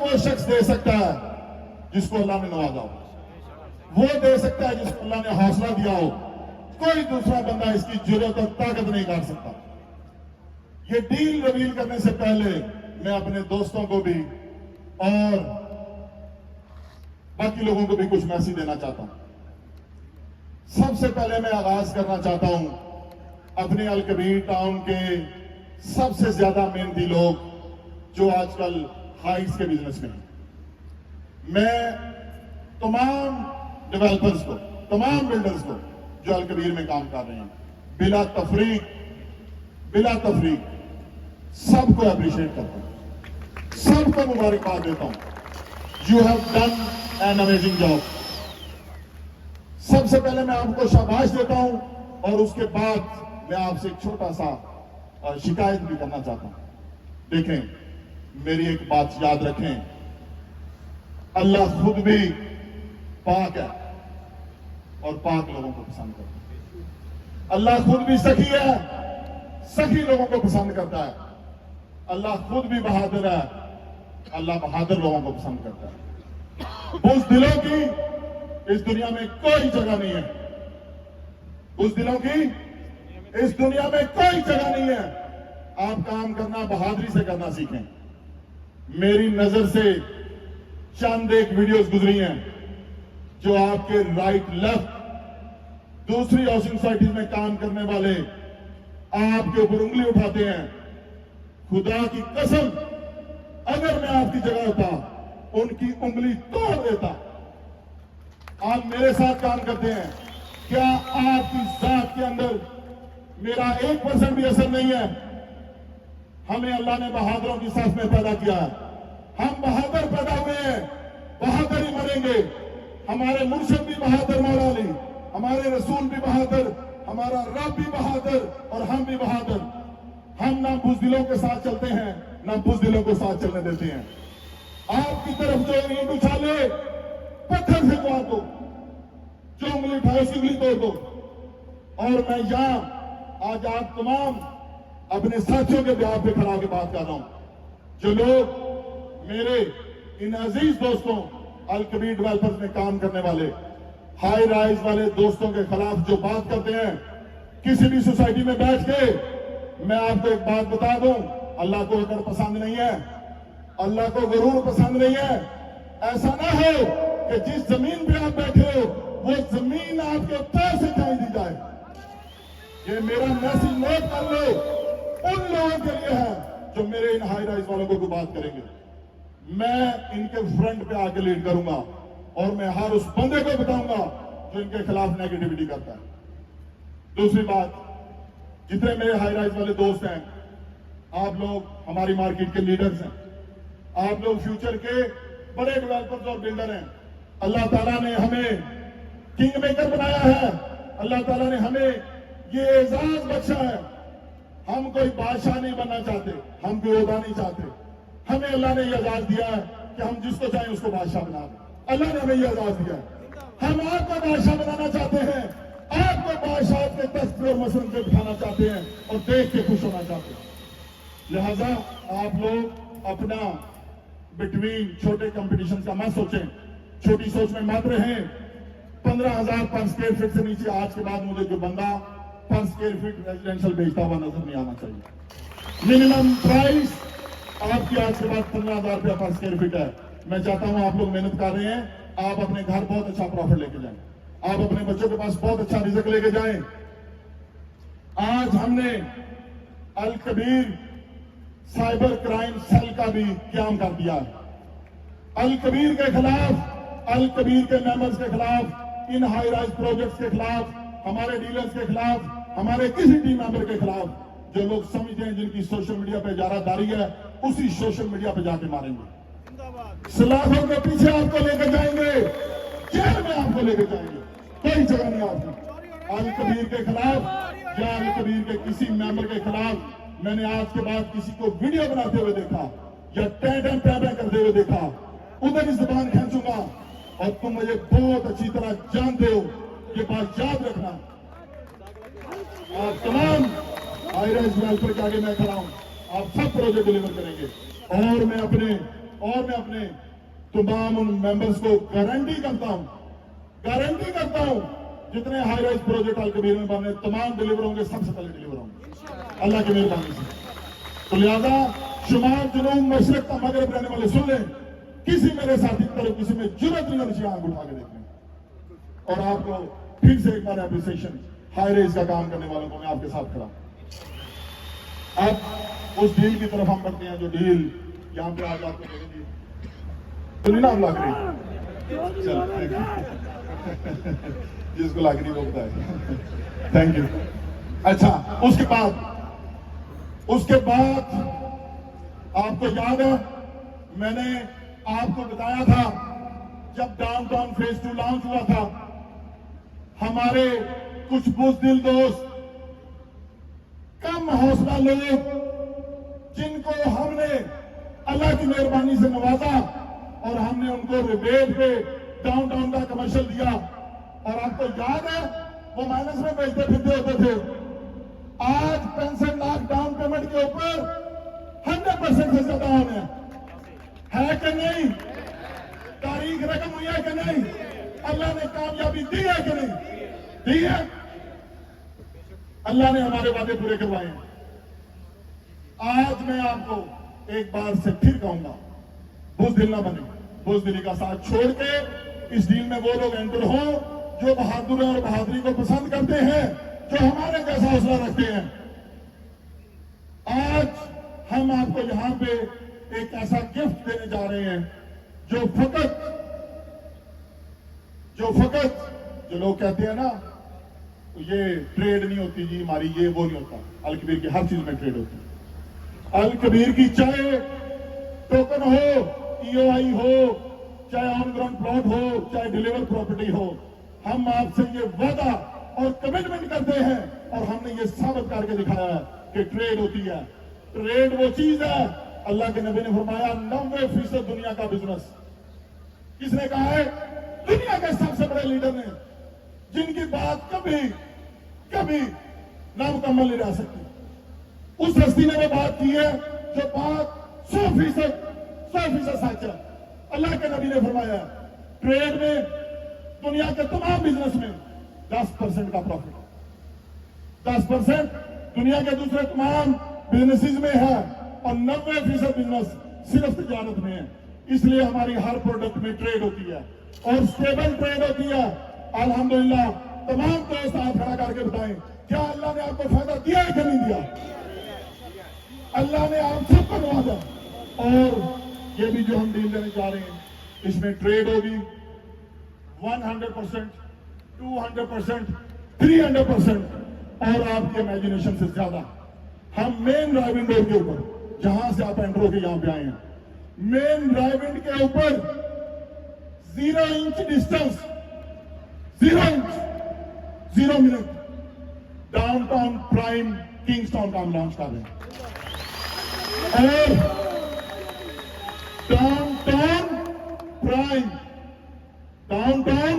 [SPEAKER 3] वो शख्स दे सकता है जिसको अल्लाह ने नवाजा हो, वो दे सकता है जिसको अल्लाह ने हौसला दिया हो। कोई दूसरा बंदा इसकी जुर्रत और ताकत नहीं कर सकता। ये डील रिवील करने से पहले मैं अपने दोस्तों को भी और बाकी लोगों को भी कुछ मैसेज देना चाहता हूं। सबसे पहले मैं आगाज करना चाहता हूं अपने अल कबीर टाउन के सबसे ज्यादा मेहनती लोग जो आजकल हाइट्स के बिजनेस में हैं। मैं तमाम डेवलपर्स को, तमाम बिल्डर्स को जो अल कबीर में काम कर रहे हैं, बिला तफरीक सबको अप्रिशिएट करता हूं, सबको मुबारकबाद देता हूं। You have done an amazing job. सबसे पहले मैं आपको शाबाश देता हूं और उसके बाद मैं आपसे एक छोटा सा शिकायत भी करना चाहता हूं। देखें, मेरी एक बात याद रखें, अल्लाह खुद भी पाक है और पाक लोगों को पसंद करता है। अल्लाह खुद भी सखी है, सखी लोगों को पसंद करता है। अल्लाह खुद भी बहादुर है, अल्लाह बहादुर लोगों को पसंद करता है। बुज़दिलों की इस दुनिया में कोई जगह नहीं है।
[SPEAKER 1] बुज़दिलों की इस दुनिया में कोई जगह नहीं है। आप काम करना बहादुरी से करना सीखें। मेरी नजर से चंद एक वीडियोस गुजरी हैं जो आपके राइट लेफ्ट दूसरी हाउसिंग सोसाइटीज में काम करने वाले आपके ऊपर उंगली उठाते हैं। खुदा की कसम, अगर मैं आपकी जगह होता उनकी उंगली तोड़ देता। आप मेरे साथ काम करते हैं, क्या आपकी जात के अंदर मेरा 1% भी असर नहीं है? हमें अल्लाह ने बहादुरों की साथ में पैदा किया है। हम बहादुर पैदा हुए हैं, बहादुर ही मरेंगे। हमारे मुर्शिद भी बहादुर मौला अली, हमारे रसूल भी बहादुर, हमारा रब भी बहादुर और हम भी बहादुर। हम ना बुज़दिलों के साथ चलते हैं, ना बुज़दिलों को साथ चलने देते हैं। आपकी तरफ जो ईंट उछाले, पत्थर फेंको, आपको जो उंगली उठाए उसकी उंगली तोड़ दो। और मैं यहां आज आप तमाम अपने साथियों के ब्याह पे खड़ा के बात कर रहा हूं, जो लोग मेरे इन अजीज दोस्तों अल कबीर डेवलपर्स में काम करने वाले हाई राइज वाले दोस्तों के खिलाफ जो बात करते हैं किसी भी सोसाइटी में बैठ के। मैं आपको एक बात बता दूं, अल्लाह को अगर पसंद नहीं है, अल्लाह को गरूर पसंद नहीं है, ऐसा ना हो कि जिस जमीन पे आप बैठे हो वो जमीन आपके पैर से खाई दी जाए। ये मेरा मैसेज नोट कर लो, उन लोगों के लिए है जो मेरे इन हाई राइज वालों को बात करेंगे। मैं इनके फ्रंट पे आके लीड करूंगा और मैं हर उस बंदे को बताऊंगा जो इनके खिलाफ नेगेटिविटी करता है। दूसरी बात, जितने मेरे हाई राइज वाले दोस्त हैं, आप लोग हमारी मार्केट के लीडर्स हैं, आप लोग फ्यूचर के बड़े डेवलपर्स और बिल्डर हैं। अल्लाह ताला ने हमें किंग मेकर बनाया है, अल्लाह ताला ने हमें ये एजाज बख्शा है। हम कोई बादशाह नहीं बनना चाहते, हम कोई ओहदा नहीं चाहते। हमें अल्लाह ने ये एजाज दिया है कि हम जिसको चाहें उसको बादशाह बना दें। अल्लाह ने हमें ये एजाज दिया है। हम आपको बादशाह बनाना चाहते हैं, आपको बादशाह के तख्त और मसलन पे बिठाना चाहते हैं और देख के खुश होना चाहते हैं। लिहाजा आप लोग अपना बिटवीन छोटे कंपटीशन का मत सोचें, छोटी सोच में मत रहें। 15,000 पर स्क्वायर फीट से नीचे आज के बाद मुझे जो बंदा पर स्क्वायर फीट रेजिडेंशियल बेचता हुआ नजर नहीं आना चाहिए। मिनिमम प्राइस आपकी आज के बाद 15,000 रुपया पर स्क्वायर फीट है। मैं चाहता हूं आप लोग मेहनत कर रहे हैं, आप अपने घर बहुत अच्छा प्रॉफिट लेके जाएं, आप अपने बच्चों के पास बहुत अच्छा रिजल्ट लेके जाएं। आज हमने अल कबीर साइबर क्राइम सेल का भी क्याम कर दिया। अल कबीर के खिलाफ, अल कबीर के मेंबर्स के खिलाफ, इन हाई राइज प्रोजेक्ट्स के खिलाफ, हमारे डीलर्स के खिलाफ, हमारे किसी टीम मेंबर के खिलाफ जो लोग समझते हैं जिनकी सोशल मीडिया पे इजारादारी है, उसी सोशल मीडिया पे जाके मारेंगे। सलाखों के पीछे आपको लेकर जाएंगे, जेल में आपको लेकर जाएंगे, कोई जगह नहीं आपकी। अल कबीर के खिलाफ या अल कबीर के किसी मेंबर के खिलाफ मैंने आज के बाद किसी को वीडियो बनाते हुए देखा या टैटम पैबे करते हुए देखा, उधर ही जुबान खींचूंगा। और तुम मुझे बहुत अच्छी तरह जानते हो, ये बात याद रखना। आप तमाम हाई राइज डेवलपर के आगे मैं खड़ा हूं, आप सब प्रोजेक्ट डिलीवर करेंगे। और मैं अपने तमाम उन मेंबर्स को गारंटी करता हूं जितने हाई राइज प्रोजेक्ट अल कबीर में बने तमाम डिलीवर होंगे, सबसे पहले डिलीवर होंगे अल्लाह की मेहरबानी से। तो लिहाजा शुमार जुनूब मशरक का मगरब रहने वाले सुन लें, किसी मेरे साथी की तरफ किसी में जरूरत नहीं होनी आंख उठा के देखने। और आपको फिर से एक बार एप्रिसिएशन, हाई रेज का काम करने वालों को मैं आपके साथ खड़ा। अब उस डील की तरफ हम बढ़ते हैं जो डील यहां पे आज आपको देंगे। सुनी ना आप लग रही, जिसको लग रही वो बताए। Thank you. अच्छा, उसके बाद आपको याद है मैंने आपको बताया था जब डाउनटाउन फेज 2 लॉन्च हुआ था, हमारे कुछ बुज़दिल दोस्त, कम हौसला लोग जिनको हमने अल्लाह की मेहरबानी से नवाजा और हमने उनको रिबेट पे डाउनटाउन का कमर्शियल दिया। और आपको याद है वो माइनस में बेचते फिरते होते थे। आज 65 लाख डाउन पेमेंट के ऊपर 100% से ज्यादा होने है कि नहीं? तारीख रकम हुई है कि नहीं? अल्लाह ने कामयाबी दी है कि नहीं दी है? अल्लाह ने हमारे वादे पूरे करवाए हैं। आज मैं आपको एक बार से फिर कहूंगा, बुज़दिल ना बने, बुज़दिली का साथ छोड़ के इस डील में वो लोग एंटर हो जो बहादुर और बहादुरी को पसंद करते हैं, जो हमारे जैसा हौसला रखते हैं। आज हम आपको यहां पे एक ऐसा गिफ्ट देने जा रहे हैं जो फकत जो लोग कहते हैं ना, ये ट्रेड नहीं होती जी हमारी, ये वो नहीं होता। अल कबीर की हर चीज में ट्रेड होती है। अल कबीर की चाहे टोकन हो, EOI हो, चाहे ऑन ग्राउंड प्लॉट हो, चाहे डिलीवर प्रॉपर्टी हो, हम आपसे ये वादा और कमिटमेंट करते हैं और हमने ये साबित करके दिखाया है कि ट्रेड होती है। ट्रेड वो चीज है, अल्लाह के नबी ने फरमाया 90% दुनिया का बिजनेस। किसने कहा है? दुनिया के सबसे बड़े लीडर ने, जिनकी बात कभी नामुकम्मल नहीं रह सकती। उस हस्ती ने वो बात की है जो बात 100% सच है। अल्लाह के नबी ने फरमाया ट्रेड में दुनिया के तमाम बिजनेस में 10% का प्रॉफिट, 10% दुनिया के दूसरे तमाम बिजनेसेस में है और 90% बिजनेस सिर्फ तिजारत में है। इसलिए हमारी हर प्रोडक्ट में ट्रेड होती है और स्टेबल ट्रेड होती है। अल्हम्दुलिल्लाह तमाम दोस्त हाथ खड़ा करके बताएं, क्या अल्लाह ने आपको फायदा दिया है कि नहीं दिया? अल्लाह ने आप सबको नवाजा। और ये भी जो हम डील लेने जा रहे हैं, इसमें ट्रेड होगी 100%, 200%, 300% और आपकी इमेजिनेशन से ज्यादा। हम मेन ड्राइविंग डोर के ऊपर, जहां से आप एंटर होकर यहां पे आए हैं, मेन ड्राइविंग के ऊपर 0 inch distance, 0 inch, 0 minute downtown prime Kingstown का हम लॉन्च कर रहे हैं। और डाउनटाउन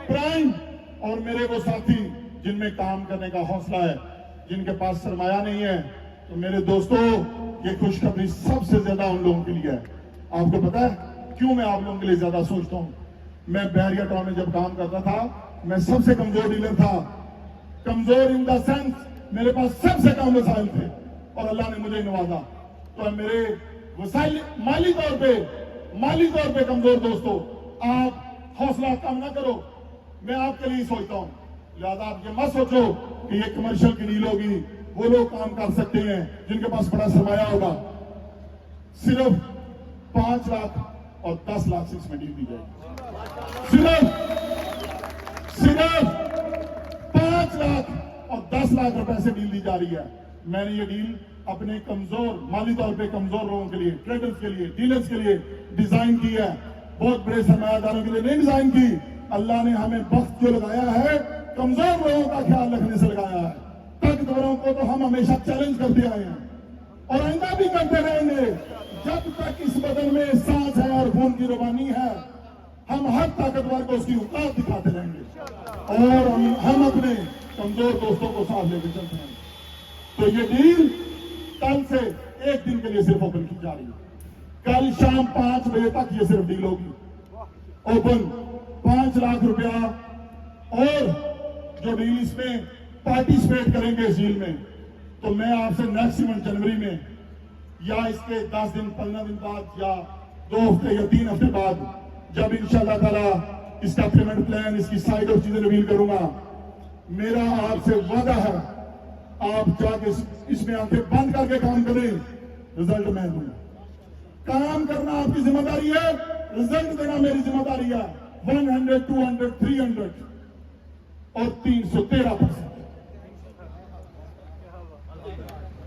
[SPEAKER 1] प्राइम और मेरे वो साथी जिनमें काम करने का हौसला है, जिनके पास सरमाया नहीं है, तो मेरे दोस्तों ये खुशखबरी सबसे ज्यादा उन लोगों के लिए है। आपको पता है क्यों मैं आप लोगों के लिए ज्यादा सोचता हूं? मैं बहरिया टाउन में जब काम करता था, मैं सबसे कमजोर डीलर था। कमजोर इन द सेंस मेरे पास सबसे कम वसाइल थे और अल्लाह ने मुझे नवाजा। तो मेरे वसाइल माली तौर पे कमजोर दोस्तों, आप हौसला कम ना करो, मैं आपके लिए सोचता हूं। लिहाजा आप ये मत सोचो कि ये कमर्शियल की डील होगी, वो लोग काम कर सकते हैं जिनके पास बड़ा सरमाया होगा। सिर्फ 5 लाख और 10 लाख से इसमें डील दी जाएगी। सिर्फ 5 लाख और 10 लाख रुपए से डील दी जा रही है। मैंने ये डील अपने कमजोर, माली तौर पे कमजोर लोगों के लिए, ट्रेडर्स के लिए, डीलर्स के लिए डिजाइन की है। बहुत बड़े सरमायादारों के लिए नहीं डिजाइन की। अल्लाह ने हमें वक्त जो लगाया है, कमजोर लोगों का ख्याल रखने से लगाया है। ताकतवरों को तो हम हमेशा चैलेंज करते आए हैं और आइंदा भी करते रहेंगे। जब तक इस बदन में सांस है और खून की रवानी है, हम हर ताकतवर को उसकी औकात दिखाते रहेंगे और हम अपने कमजोर दोस्तों को साथ लेकर चलते हैं। तो ये डील कल से 1 दिन के लिए सिर्फ ओपन की जा रही है। कल शाम 5 बजे तक ये सिर्फ डील होगी ओपन। 5 लाख रुपया और जो डील इसमें पार्टिसिपेट करेंगे इस डील में, तो मैं आपसे मैक्सिमम जनवरी में या इसके 10 दिन 15 दिन बाद या 2 हफ्ते या 3 हफ्ते बाद, जब इंशाअल्लाह ताला इसका पेमेंट प्लान, इसकी साइड और चीजें रिवील करूंगा, मेरा आपसे वादा है, आप जाके इसमें आंखें बंद करके काम करें, रिजल्ट मैं दूंगा। काम करना आपकी जिम्मेदारी है, रिजल्ट देना मेरी जिम्मेदारी है। 100, 200, 300 और 313%।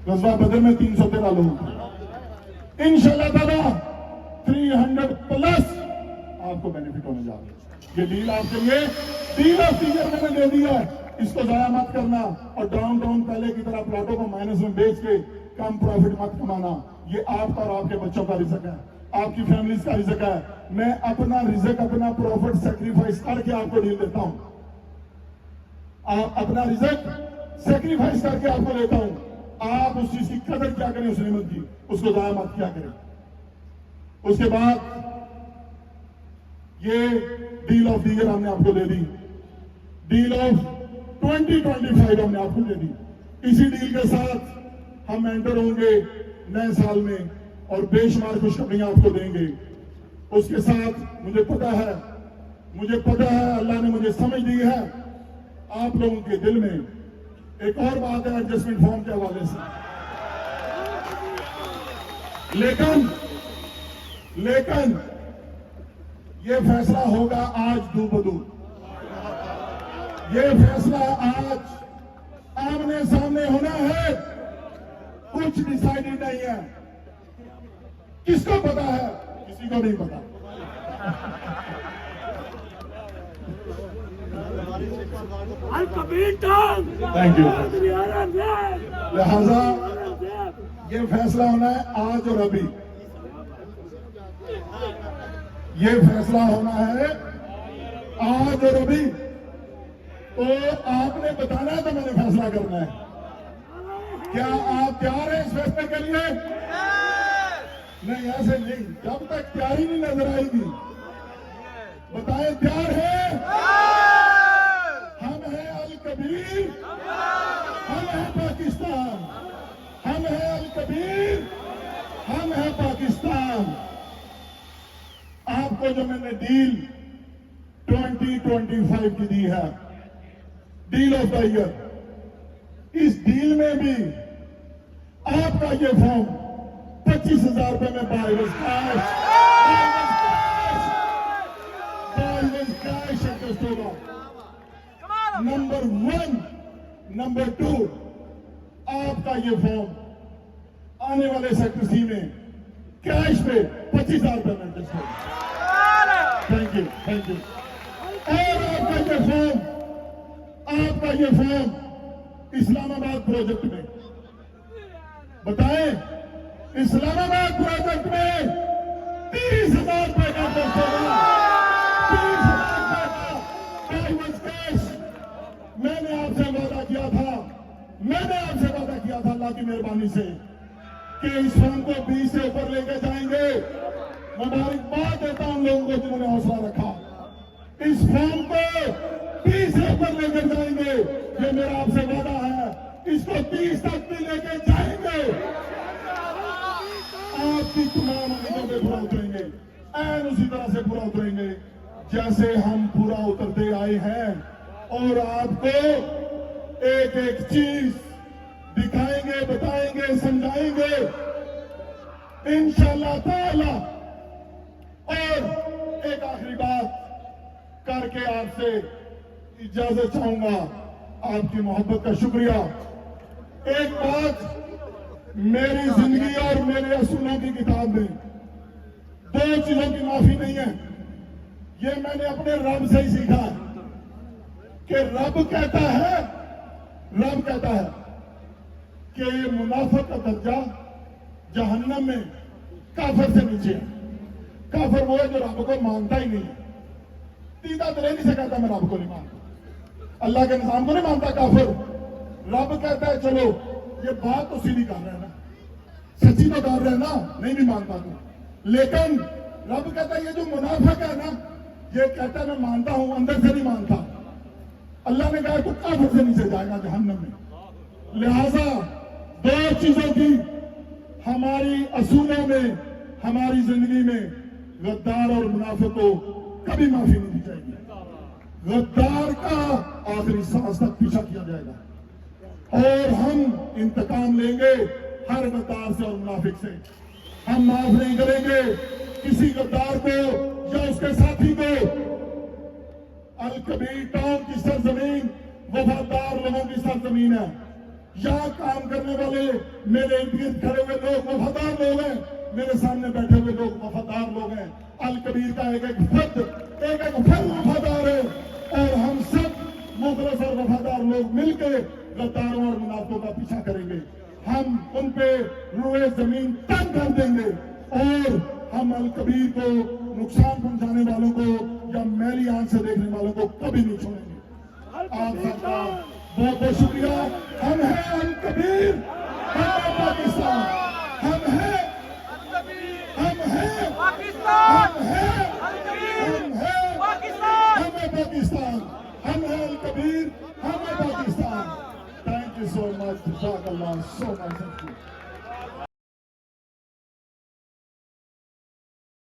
[SPEAKER 1] कस्बा बदर में 313 लोग, इंशाअल्लाह ताला 300 प्लस आपको बेनिफिट होने जा रहा है। ये डील आपके लिए डील ऑफ द ईयर मैंने दे दिया है, इसको जाया मत करना और डाउन पहले की तरह प्लॉटों को माइनस में बेच के कम प्रॉफिट मत कमाना। ये आपका और आपके बच्चों का रिस्क है, आपकी फैमिलीज का रिस्क है। मैं अपना रिस्क, अपना प्रॉफिट सेक्रीफाइस करके आपको डील देता हूं। अपना रिस्क सेक्रीफाइस करके आपको देता हूं। आप उस चीज की कदर क्या करें, उस नियमत की, उसको जाया मत क्या करें। उसके बाद ये डील ऑफ द ईयर हमने आपको दे दी, डील ऑफ 2025 हमने आपको दे दी।
[SPEAKER 3] इसी डील के साथ हम एंटर होंगे नए साल में और बेशुमार खुशखबरियां आपको देंगे। उसके साथ मुझे पता है अल्लाह ने मुझे समझ दी है आप लोगों के दिल में एक और बात है एडजस्टमेंट फॉर्म के हवाले से। लेकिन ये फैसला होगा आज दूबदू। ये फैसला आज आमने सामने होना है, कुछ डिसाइडेड नहीं है। किसको पता है? किसी को नहीं पता। Thank you. लिहाजा ये फैसला होना है आज और अभी। ये फैसला होना है आज और अभी। तो आपने बताना है तो मैंने फैसला करना है। क्या आप तैयार हैं इस फैसले के लिए? नहीं, ऐसे नहीं। जब तक तैयारी नहीं नजर आएगी बताएं तैयार है? हम हैं अल कबीर, हम हैं पाकिस्तान। हम हैं अल कबीर, हम हैं पाकिस्तान। आपको जो मैंने डील 2025 की दी है, डील ऑफ द ईयर, इस डील में भी आपका ये फॉर्म 25,000 रुपए में बाय कैश होगा। नंबर 1, नंबर 2, आपका ये फॉर्म आने वाले सेक्टर सी में कैश पे 25,000 रुपए में एडजस्ट होगा। Thank you. और आपका ये फॉर्म इस्लामाबाद प्रोजेक्ट में, बताएं, इस्लामाबाद प्रोजेक्ट में 30,000 रुपए का एडजस्ट होगा। 30,000 रुपए का कैश। मैंने आपसे वादा किया था अल्लाह की मेहरबानी से कि इस फॉर्म को 20 से ऊपर लेके जाएंगे। मुबारकबाद देता हूं लोगों को जिन्होंने हौसला रखा। इस फॉर्म को 20 से ऊपर लेकर जाएंगे, ये मेरा आपसे वादा है। इसको 30 तक भी लेके जाएंगे। आपकी तमाम उम्मीदों पे पूरा उतरेंगे, एन उसी तरह से पूरा उतरेंगे जैसे हम पूरा उतरते आए हैं। और आपको एक एक चीज दिखाएंगे, बताएंगे, समझाएंगे इंशाअल्लाह ताला। और एक आखिरी बात करके आपसे इजाजत चाहूंगा, आपकी मोहब्बत का शुक्रिया। एक बात मेरी जिंदगी और मेरे असूलों की किताब में 2 चीजों की माफी नहीं है। ये मैंने अपने रब से ही सीखा है कि रब कहता है कि ये मुनाफिक का दर्जा जहन्नम में काफिर से नीचे है। काफिर वो है जो रब को मानता ही नहीं है। सीधा दिल से कहता मैं रब को नहीं मानता, अल्लाह के निजाम को नहीं मानता काफिर। रब कहता है चलो ये बात तो सीधी कर रहे हैं ना, सच्ची तो कर रहे हैं ना, नहीं भी मानता तू। लेकिन रब कहता है ये जो मुनाफिक है ना, ये कहता है मैं मानता हूं, अंदर से नहीं मानता। अल्लाह ने कहा तू काफिर से नीचे जाएगा जहन्नम में। लिहाजा 2 चीजों की हमारी असूलों में, हमारी जिंदगी में गद्दार और मुनाफिक को कभी माफी नहीं दी जाएगी। गद्दार का आखिरी सांस तक पीछा किया जाएगा और हम इंतकाम लेंगे हर गद्दार से और मुनाफिक से। हम माफ नहीं करेंगे किसी गद्दार को या उसके साथी को। अल कबीर टाउन की सरजमीन वफादार लोगों की सरजमीन है। यहाँ काम करने वाले मेरे इर्द गिर्द खड़े हुए लोग वफादार लोग हैं, मेरे सामने बैठे हुए लोग वफादार लोग हैं। अल कबीर का एक एक फर्द वफादार है और हम सब मुखलस और वफादार लोग मिलकर गद्दारों और मुनाफिकों का पीछा करेंगे। हम उन पे रुए जमीन तंग कर देंगे और हम अल कबीर को नुकसान पहुंचाने वालों को या मैली आंख से देखने वालों को कभी नहीं छोड़ेंगे। आप सबका बहुत बहुत शुक्रिया। हम हैं अल कबीर, हम हैं पाकिस्तान, हम हैं पाकिस्तान, हम हैं पाकिस्तान, हम हैं अल कबीर, हम हैं Pakistan. Thank you so much. everyone so much. Thank you.